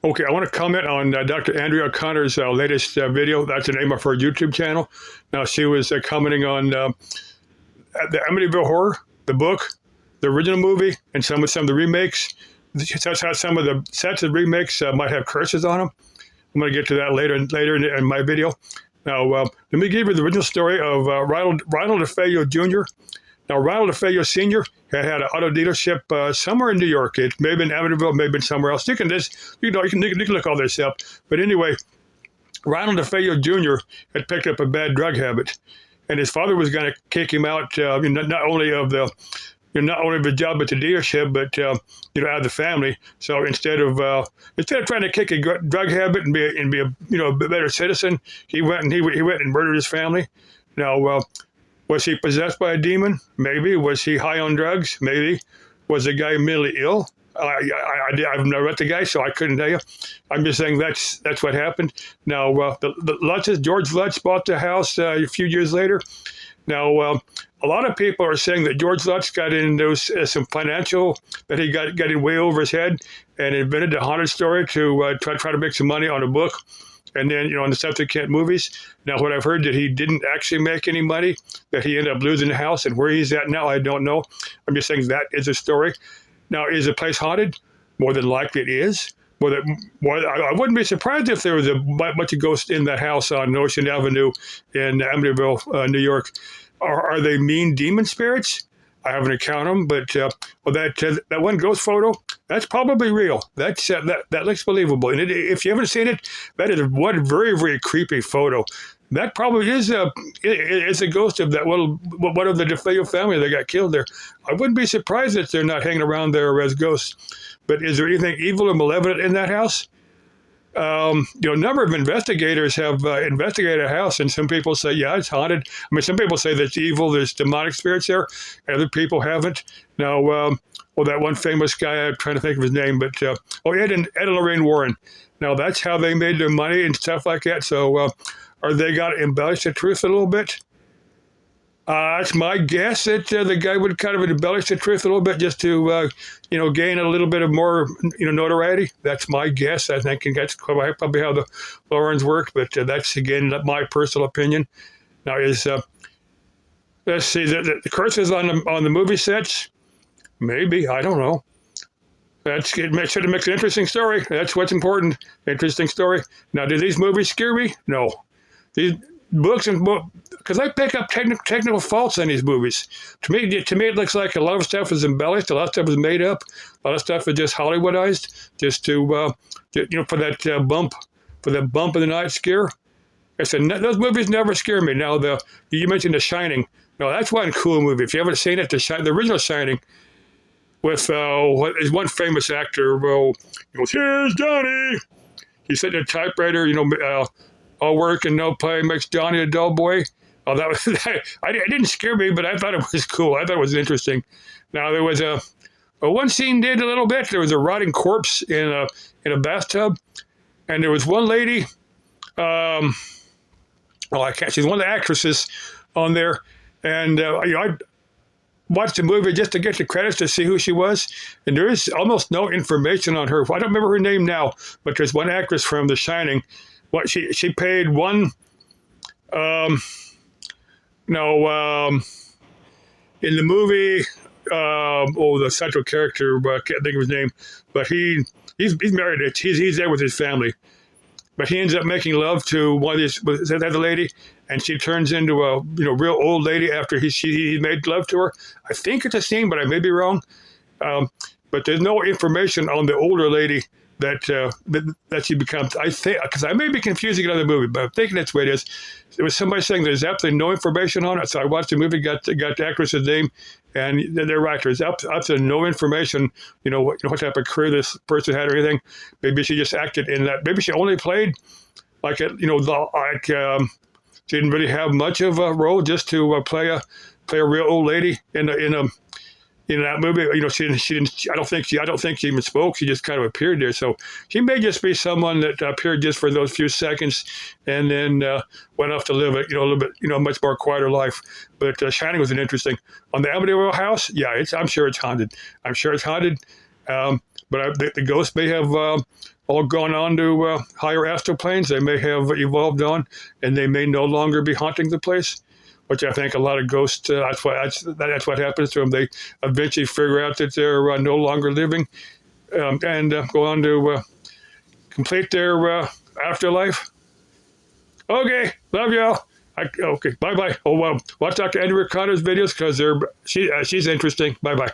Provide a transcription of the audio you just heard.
Okay, I want to comment on Dr. Andrea O'Connor's latest video. That's the name of her YouTube channel. Now, she was commenting on the Amityville Horror, the book, the original movie, and some of the remakes. That's how some of the sets of remakes might have curses on them. I'm going to get to that later in my video. Now, let me give you the original story of Ronald DeFeo Jr. Now, Ronald DeFeo Sr. had an auto dealership somewhere in New York. It may have been Amityville, may have been somewhere else. You can look all this up. But anyway, Ronald DeFeo Jr. had picked up a bad drug habit, and his father was going to kick him out, not only of his job at the dealership, but out of the family. So instead of trying to kick a drug habit and be a better citizen, he went and murdered his family. Now, was he possessed by a demon? Maybe. Was he high on drugs? Maybe. Was the guy mentally ill? I've never met the guy, so I couldn't tell you. I'm just saying that's what happened. Now, the Lutzes, George Lutz bought the house a few years later. Now, a lot of people are saying that George Lutz got into some financial, that he got in way over his head and invented a haunted story to try to make some money on a book. And then, on the subsequent movies. Now, what I've heard that he didn't actually make any money, that he ended up losing the house, and where he's at now, I don't know. I'm just saying that is a story. Now, is the place haunted? More than likely it is. I wouldn't be surprised if there was a bunch of ghosts in that house on Ocean Avenue in Amityville, New York. Are they mean demon spirits? I haven't encountered them, but that one ghost photo, that's probably real. That looks believable. And if you haven't seen it, that is one very, very creepy photo. That probably is a ghost of one of the DeFeo family that got killed there. I wouldn't be surprised if they're not hanging around there as ghosts. But is there anything evil or malevolent in that house? A number of investigators have investigated a house, and some people say, yeah, it's haunted. I mean, some people say that it's evil, there's demonic spirits there. Other people haven't. Now, that one famous guy, I'm trying to think of his name, but Ed and Lorraine Warren. Now, that's how they made their money and stuff like that. So, are they got to embellish the truth a little bit? It's my guess that the guy would kind of embellish the truth a little bit just to, gain a little bit of more, notoriety. That's my guess. I think that's probably how the Laurens work, but that's, again, my personal opinion. Now, let's see, the curses on the movie sets? Maybe. I don't know. It makes an interesting story. That's what's important. Interesting story. Now, do these movies scare me? No. These books because I pick up technical faults in these movies. To me, it looks like a lot of stuff is embellished, a lot of stuff is made up, a lot of stuff is just Hollywoodized, just to for that bump in the night scare. I said those movies never scare me. Now you mentioned The Shining. No, that's one cool movie. If you haven't seen it, the original Shining with what is one famous actor. Well, he goes, "Here's Johnny." He said in a typewriter, all work and no play makes Johnny a dull boy. Oh, that was it didn't scare me, but I thought it was cool. I thought it was interesting. Now there was one scene did a little bit. There was a rotting corpse in a bathtub, and there was one lady. She's one of the actresses on there, and I watched the movie just to get the credits to see who she was, and there is almost no information on her. I don't remember her name now, but there's one actress from The Shining. What she paid one, in the movie, the central character, I can't think of his name, but he's married. He's there with his family, but he ends up making love to one of these that other lady, and she turns into a real old lady after he made love to her. I think it's a scene, but I may be wrong. But there's no information on the older lady that she becomes. I think, because I may be confusing another movie, but I'm thinking that's the way it is. There was somebody saying there's absolutely no information on it, so I watched the movie, got the actress's name, and they're right. There's absolutely no information. What type of career this person had or anything. Maybe she just acted in that. Maybe she only played she didn't really have much of a role, just to play a real old lady in that movie. She didn't. I don't think she even spoke. She just kind of appeared there. So she may just be someone that appeared just for those few seconds, and then went off to live a little bit much more quieter life. But Shining was an interesting. On the Amityville house, yeah, I'm sure it's haunted. I'm sure it's haunted. But the ghosts may have all gone on to higher astral planes. They may have evolved on, and they may no longer be haunting the place. Which I think a lot of ghosts, that's what happens to them. They eventually figure out that they're no longer living, and go on to complete their afterlife. Okay, love y'all. Okay, bye-bye. Oh, well, watch Dr. Andera O'Connor's videos because she's interesting. Bye-bye.